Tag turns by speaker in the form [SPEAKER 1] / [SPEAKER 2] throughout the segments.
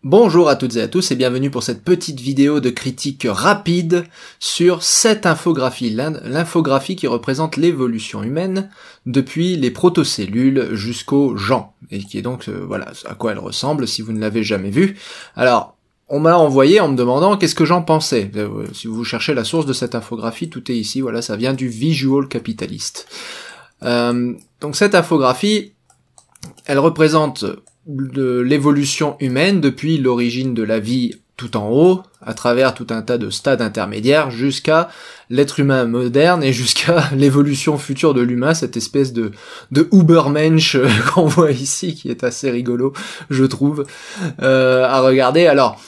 [SPEAKER 1] Bonjour à toutes et à tous et bienvenue pour cette petite vidéo de critique rapide sur cette infographie, l'infographie qui représente l'évolution humaine depuis les protocellules jusqu'aux gens, et qui est donc, voilà, à quoi elle ressemble si vous ne l'avez jamais vue. Alors, on m'a envoyé en me demandant qu'est-ce que j'en pensais. Si vous cherchez la source de cette infographie, tout est ici, voilà, ça vient du Visual Capitalist. Donc cette infographie, elle représente de l'évolution humaine depuis l'origine de la vie tout en haut, à travers tout un tas de stades intermédiaires, jusqu'à l'être humain moderne et jusqu'à l'évolution future de l'humain, cette espèce de Ubermensch qu'on voit ici, qui est assez rigolo, je trouve, à regarder. Alors,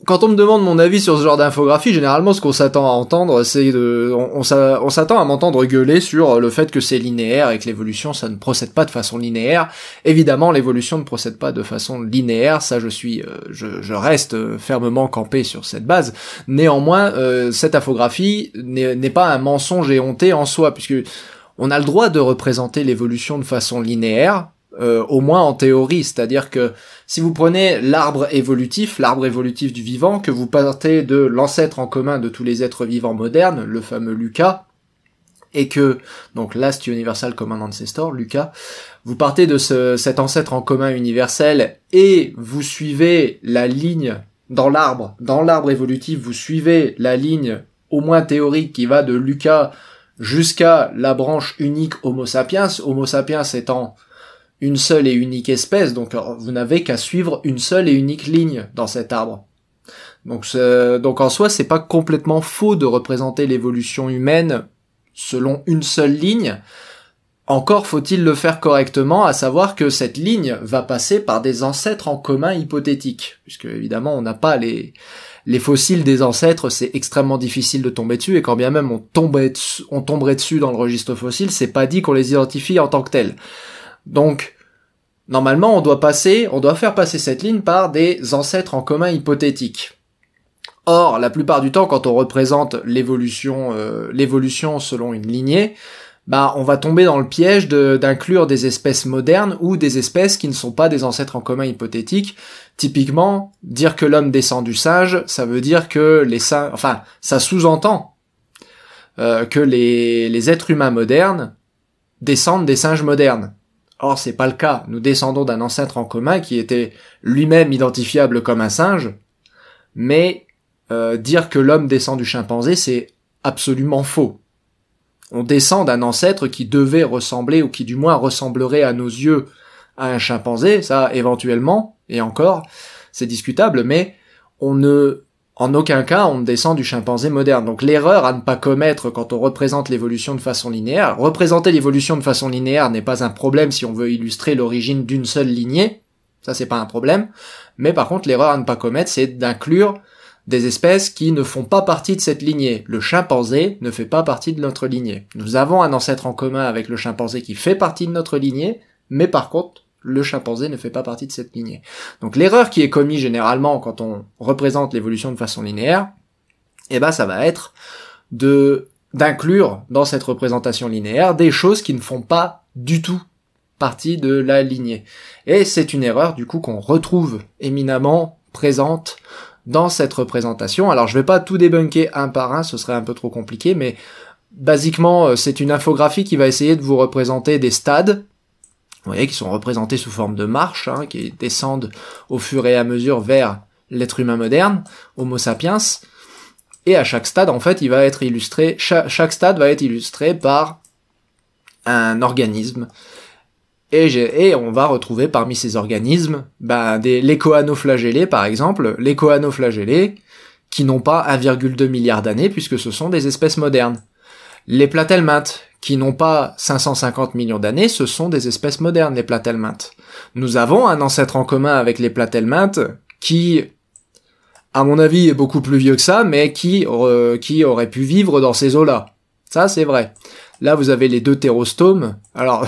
[SPEAKER 1] quand on me demande mon avis sur ce genre d'infographie, généralement ce qu'on s'attend à entendre, c'est on s'attend à m'entendre gueuler sur le fait que c'est linéaire et que l'évolution ça ne procède pas de façon linéaire. Évidemment, l'évolution ne procède pas de façon linéaire, ça je reste fermement campé sur cette base. Néanmoins, cette infographie n'est pas un mensonge éhonté en soi, puisque on a le droit de représenter l'évolution de façon linéaire. Au moins en théorie, c'est-à-dire que si vous prenez l'arbre évolutif du vivant, que vous partez de l'ancêtre en commun de tous les êtres vivants modernes, le fameux Lucas, et que, donc Last Universal Common Ancestor, Lucas, vous partez de cet ancêtre en commun universel et vous suivez la ligne dans l'arbre évolutif, vous suivez la ligne au moins théorique qui va de Lucas jusqu'à la branche unique Homo sapiens étant une seule et unique espèce, donc vous n'avez qu'à suivre une seule et unique ligne dans cet arbre. Donc en soi, c'est pas complètement faux de représenter l'évolution humaine selon une seule ligne. Encore faut-il le faire correctement, à savoir que cette ligne va passer par des ancêtres en commun hypothétiques, puisque évidemment on n'a pas les fossiles des ancêtres, c'est extrêmement difficile de tomber dessus, et quand bien même on tomberait dessus dans le registre fossile, c'est pas dit qu'on les identifie en tant que tels. Donc, normalement, on doit faire passer cette ligne par des ancêtres en commun hypothétiques. Or, la plupart du temps, quand on représente l'évolution selon une lignée, on va tomber dans le piège d'inclure des espèces modernes ou des espèces qui ne sont pas des ancêtres en commun hypothétiques. Typiquement, dire que l'homme descend du singe, ça veut dire que ça sous-entend que les êtres humains modernes descendent des singes modernes. Or, c'est pas le cas. Nous descendons d'un ancêtre en commun qui était lui-même identifiable comme un singe, mais dire que l'homme descend du chimpanzé, c'est absolument faux. On descend d'un ancêtre qui devait ressembler, ou qui du moins ressemblerait à nos yeux à un chimpanzé, ça éventuellement, et encore, c'est discutable, mais en aucun cas, on descend du chimpanzé moderne. Donc l'erreur à ne pas commettre quand on représente l'évolution de façon linéaire, représenter l'évolution de façon linéaire n'est pas un problème si on veut illustrer l'origine d'une seule lignée, ça c'est pas un problème, mais par contre l'erreur à ne pas commettre, c'est d'inclure des espèces qui ne font pas partie de cette lignée. Le chimpanzé ne fait pas partie de notre lignée. Nous avons un ancêtre en commun avec le chimpanzé qui fait partie de notre lignée, mais par contre, le chimpanzé ne fait pas partie de cette lignée. Donc l'erreur qui est commise généralement quand on représente l'évolution de façon linéaire, ça va être d'inclure dans cette représentation linéaire des choses qui ne font pas du tout partie de la lignée. Et c'est une erreur du coup qu'on retrouve éminemment présente dans cette représentation. Alors je vais pas tout débunker un par un, ce serait un peu trop compliqué, mais basiquement c'est une infographie qui va essayer de vous représenter des stades, vous voyez, qui sont représentés sous forme de marches, qui descendent au fur et à mesure vers l'être humain moderne, Homo sapiens, et à chaque stade, en fait, il va être illustré, chaque stade va être illustré par un organisme, et on va retrouver parmi ces organismes, les choanoflagellés, par exemple, les choanoflagellés, qui n'ont pas 1,2 milliard d'années, puisque ce sont des espèces modernes. Les platelmintes, qui n'ont pas 550 millions d'années, ce sont des espèces modernes, les platelmintes. Nous avons un ancêtre en commun avec les platelmintes, qui, à mon avis, est beaucoup plus vieux que ça, mais qui aurait pu vivre dans ces eaux-là. Ça, c'est vrai. Là, vous avez les deutérostomes. Alors,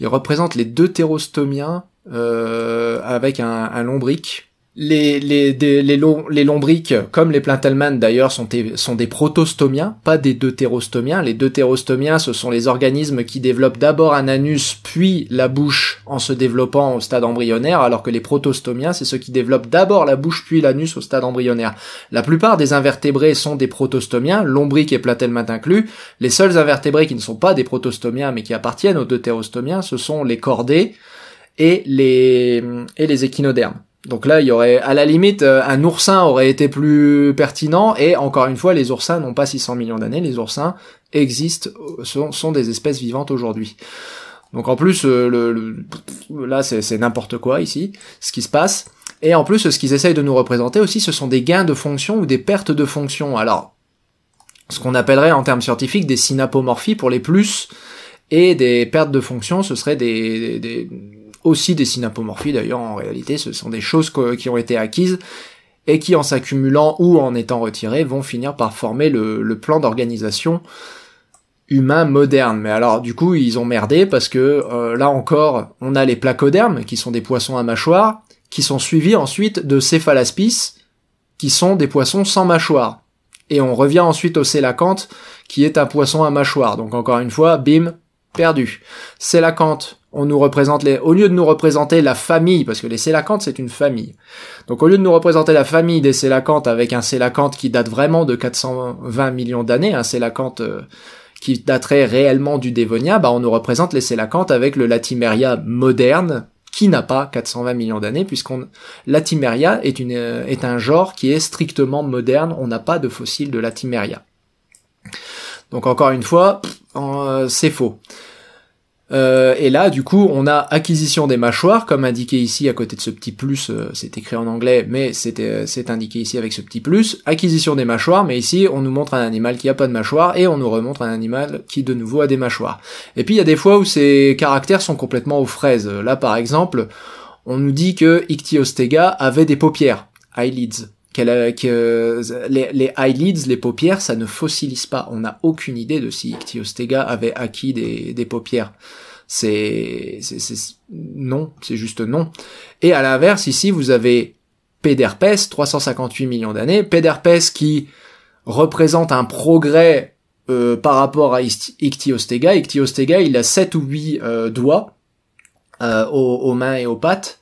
[SPEAKER 1] ils représentent les deutérostomiens avec un lombric. Les lombriques, comme les plaintelmans d'ailleurs, sont des protostomiens, pas des deutérostomiens. Les deutérostomiens, ce sont les organismes qui développent d'abord un anus, puis la bouche en se développant au stade embryonnaire, alors que les protostomiens, c'est ceux qui développent d'abord la bouche, puis l'anus au stade embryonnaire. La plupart des invertébrés sont des protostomiens, lombriques et plaintelmans inclus. Les seuls invertébrés qui ne sont pas des protostomiens, mais qui appartiennent aux deutérostomiens, ce sont les chordés et les échinodermes. Donc là, il y aurait, à la limite, un oursin aurait été plus pertinent, et encore une fois, les oursins n'ont pas 600 millions d'années, les oursins existent, sont des espèces vivantes aujourd'hui. Donc en plus, là, c'est n'importe quoi ici, ce qui se passe. Et en plus, ce qu'ils essayent de nous représenter aussi, ce sont des gains de fonction ou des pertes de fonction. Alors, ce qu'on appellerait en termes scientifiques des synapomorphies pour les plus, et des pertes de fonction, ce serait aussi des synapomorphies d'ailleurs. En réalité, ce sont des choses qui ont été acquises et qui, en s'accumulant ou en étant retirées, vont finir par former le plan d'organisation humain moderne. Mais alors du coup ils ont merdé parce que là encore on a les placodermes qui sont des poissons à mâchoire, qui sont suivis ensuite de céphalaspis qui sont des poissons sans mâchoire, et on revient ensuite au célacanthe qui est un poisson à mâchoire. Donc encore une fois, bim, perdu. Célacanthe, on nous représente au lieu de nous représenter la famille, parce que les célacanthes c'est une famille. Donc au lieu de nous représenter la famille des célacanthes avec un célacanthe qui date vraiment de 420 millions d'années, un célacanthe qui daterait réellement du Dévonien, on nous représente les célacanthes avec le Latimeria moderne, qui n'a pas 420 millions d'années, Latimeria est un genre qui est strictement moderne, on n'a pas de fossiles de Latimeria. Donc encore une fois, c'est faux. Et là, du coup, on a acquisition des mâchoires, comme indiqué ici à côté de ce petit plus, c'est écrit en anglais, mais c'est indiqué ici avec ce petit plus, acquisition des mâchoires, mais ici, on nous montre un animal qui a pas de mâchoire, et on nous remontre un animal qui, de nouveau, a des mâchoires. Et puis, il y a des fois où ces caractères sont complètement aux fraises. Là, par exemple, on nous dit que Ichthyostega avait des paupières, eyelids. Les eyelids, les paupières, ça ne fossilise pas. On n'a aucune idée de si Ichthyostega avait acquis des paupières. Non, c'est juste non. Et à l'inverse, ici, vous avez Péderpès, 358 millions d'années. Péderpès qui représente un progrès par rapport à Ichthyostega. Ichthyostega, il a 7 ou 8 doigts aux mains et aux pattes,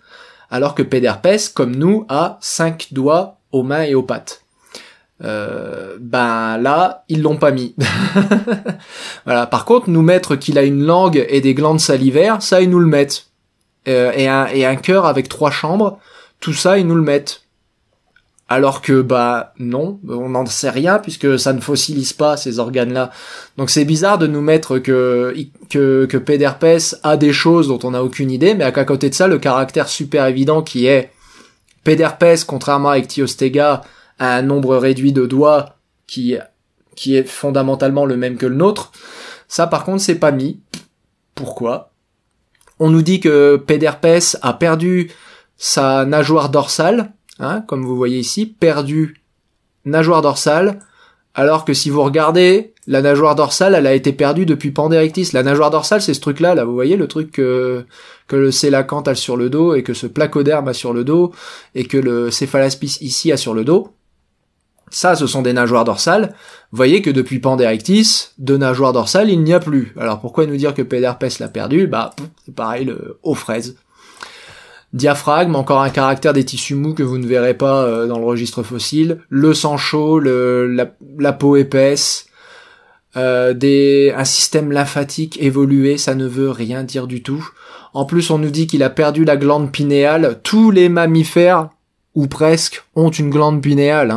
[SPEAKER 1] alors que Péderpès, comme nous, a 5 doigts aux mains et aux pattes. Là, ils l'ont pas mis. Voilà. Par contre, nous mettre qu'il a une langue et des glandes salivaires, ça, ils nous le mettent. Et un cœur avec 3 chambres, tout ça, ils nous le mettent. Alors que, non, on n'en sait rien, puisque ça ne fossilise pas, ces organes-là. Donc c'est bizarre de nous mettre que Péderpès a des choses dont on n'a aucune idée, mais qu'à côté de ça, le caractère super évident qui est Péderpès, contrairement à Ichthyostega, a un nombre réduit de doigts qui est fondamentalement le même que le nôtre. Ça, par contre, c'est pas mis. Pourquoi ? On nous dit que Péderpès a perdu sa nageoire dorsale, comme vous voyez ici, perdu nageoire dorsale, alors que si vous regardez, la nageoire dorsale, elle a été perdue depuis Pandérictis. La nageoire dorsale, c'est ce truc-là, là, vous voyez, le truc que le célacanthe a sur le dos, et que ce placoderme a sur le dos, et que le céphalaspis ici a sur le dos. Ça, ce sont des nageoires dorsales. Vous voyez que depuis Pandérictis, de nageoires dorsales, il n'y a plus. Alors pourquoi nous dire que Péderpès l'a perdu ? C'est pareil, aux fraises. Diaphragme, encore un caractère des tissus mous que vous ne verrez pas dans le registre fossile. Le sang chaud, la peau épaisse, un système lymphatique évolué, ça ne veut rien dire du tout. En plus, on nous dit qu'il a perdu la glande pinéale. Tous les mammifères, ou presque, ont une glande pinéale.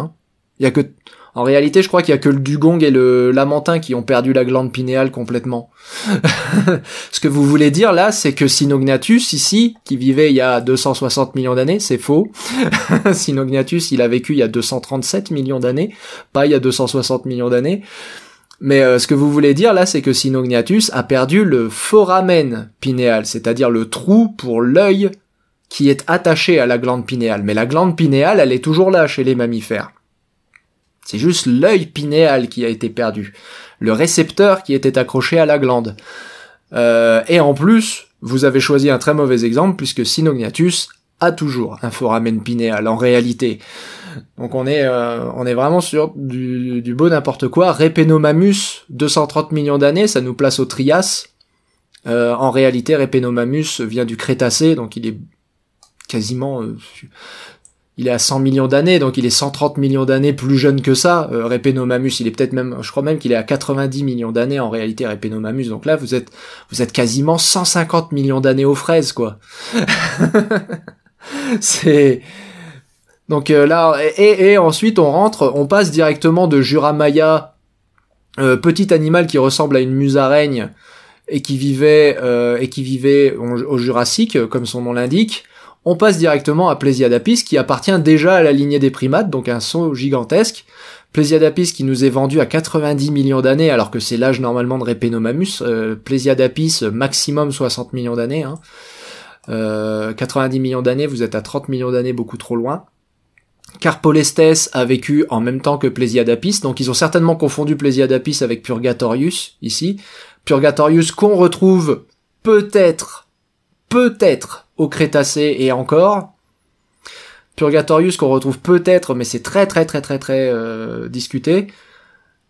[SPEAKER 1] En réalité, je crois qu'il y a que le dugong et le lamantin qui ont perdu la glande pinéale complètement. Ce que vous voulez dire là, c'est que Cynognathus, ici, qui vivait il y a 260 millions d'années, c'est faux. Cynognathus, il a vécu il y a 237 millions d'années, pas il y a 260 millions d'années. Mais ce que vous voulez dire là, c'est que Cynognathus a perdu le foramen pinéal, c'est-à-dire le trou pour l'œil qui est attaché à la glande pinéale. Mais la glande pinéale, elle est toujours là chez les mammifères. C'est juste l'œil pinéal qui a été perdu, le récepteur qui était accroché à la glande. Et en plus, vous avez choisi un très mauvais exemple, puisque Cynognathus à toujours un foramen pinéal en réalité. Donc on est vraiment sur du beau n'importe quoi. Répénomamus, 230 millions d'années, ça nous place au Trias. En réalité, Répénomamus vient du Crétacé, donc il est quasiment... il est à 100 millions d'années, donc il est 130 millions d'années plus jeune que ça. Répénomamus, il est peut-être même... Je crois même qu'il est à 90 millions d'années en réalité, Répénomamus. Donc là, vous êtes quasiment 150 millions d'années aux fraises, quoi. C'est... Donc là, et ensuite on passe directement de Juramaya, petit animal qui ressemble à une musaraigne et qui vivait au Jurassique, comme son nom l'indique. On passe directement à Plesiadapis, qui appartient déjà à la lignée des primates, donc un saut gigantesque. Plesiadapis qui nous est vendu à 90 millions d'années, alors que c'est l'âge normalement de Répénomamus. Plesiadapis, maximum 60 millions d'années. 90 millions d'années, vous êtes à 30 millions d'années, beaucoup trop loin. Carpolestes a vécu en même temps que Plesiadapis, donc ils ont certainement confondu Plesiadapis avec Purgatorius, ici. Purgatorius qu'on retrouve peut-être au Crétacé et encore. Purgatorius qu'on retrouve peut-être, mais c'est très discuté.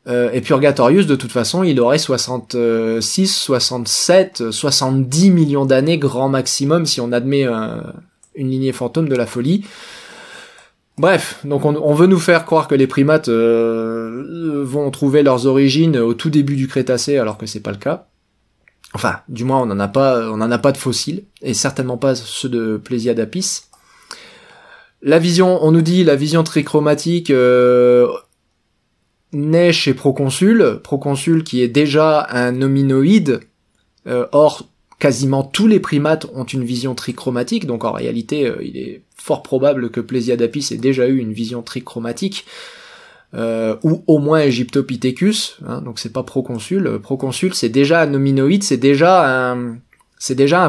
[SPEAKER 1] Et Purgatorius, de toute façon, il aurait 66, 67, 70 millions d'années grand maximum si on admet une lignée fantôme de la folie. Bref, donc on veut nous faire croire que les primates vont trouver leurs origines au tout début du Crétacé, alors que c'est pas le cas. Enfin, du moins on n'en a pas de fossiles, et certainement pas ceux de Plesiadapis. La vision, on nous dit la vision trichromatique naît chez Proconsul qui est déjà un hominoïde. Or, quasiment tous les primates ont une vision trichromatique, donc en réalité, il est fort probable que Plesiadapis ait déjà eu une vision trichromatique, ou au moins Egyptopithecus, donc c'est pas Proconsul. Proconsul, c'est déjà un hominoïde, c'est déjà un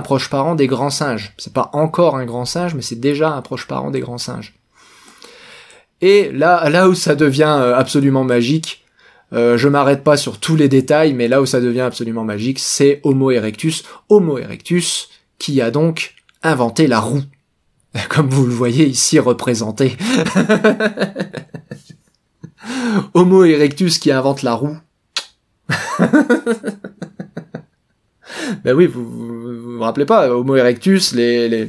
[SPEAKER 1] proche parent des grands singes. C'est pas encore un grand singe, mais c'est déjà un proche parent des grands singes. Et là où ça devient absolument magique, je m'arrête pas sur tous les détails, mais là où ça devient absolument magique, c'est Homo erectus. Homo erectus, qui a donc inventé la roue. Comme vous le voyez ici représenté. Homo erectus qui invente la roue. Ben oui, vous rappelez pas, Homo erectus, les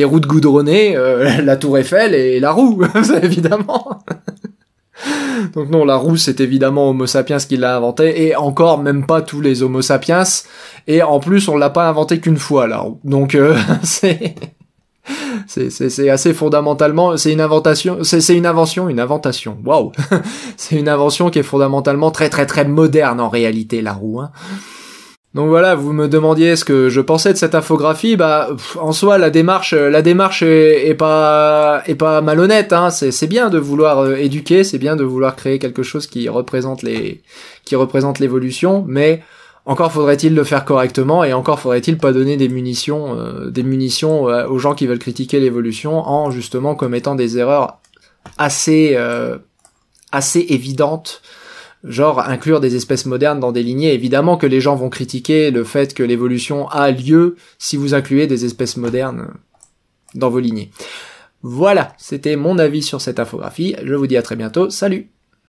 [SPEAKER 1] routes goudronnées, la tour Eiffel et la roue, évidemment. Donc non, la roue, c'est évidemment Homo sapiens qui l'a inventé, et encore même pas tous les Homo sapiens, et en plus on l'a pas inventé qu'une fois, la roue. Donc c'est assez fondamentalement, c'est une invention, waouh. C'est une invention qui est fondamentalement très moderne en réalité, la roue, hein. Donc voilà, vous me demandiez ce que je pensais de cette infographie. Bah, en soi, la démarche est pas malhonnête, hein. C'est bien de vouloir éduquer, c'est bien de vouloir créer quelque chose qui représente l'évolution, mais encore faudrait-il le faire correctement, et encore faudrait-il pas donner des munitions aux gens qui veulent critiquer l'évolution en justement commettant des erreurs assez évidentes. Genre inclure des espèces modernes dans des lignées. Évidemment que les gens vont critiquer le fait que l'évolution a lieu si vous incluez des espèces modernes dans vos lignées. Voilà, c'était mon avis sur cette infographie. Je vous dis à très bientôt. Salut!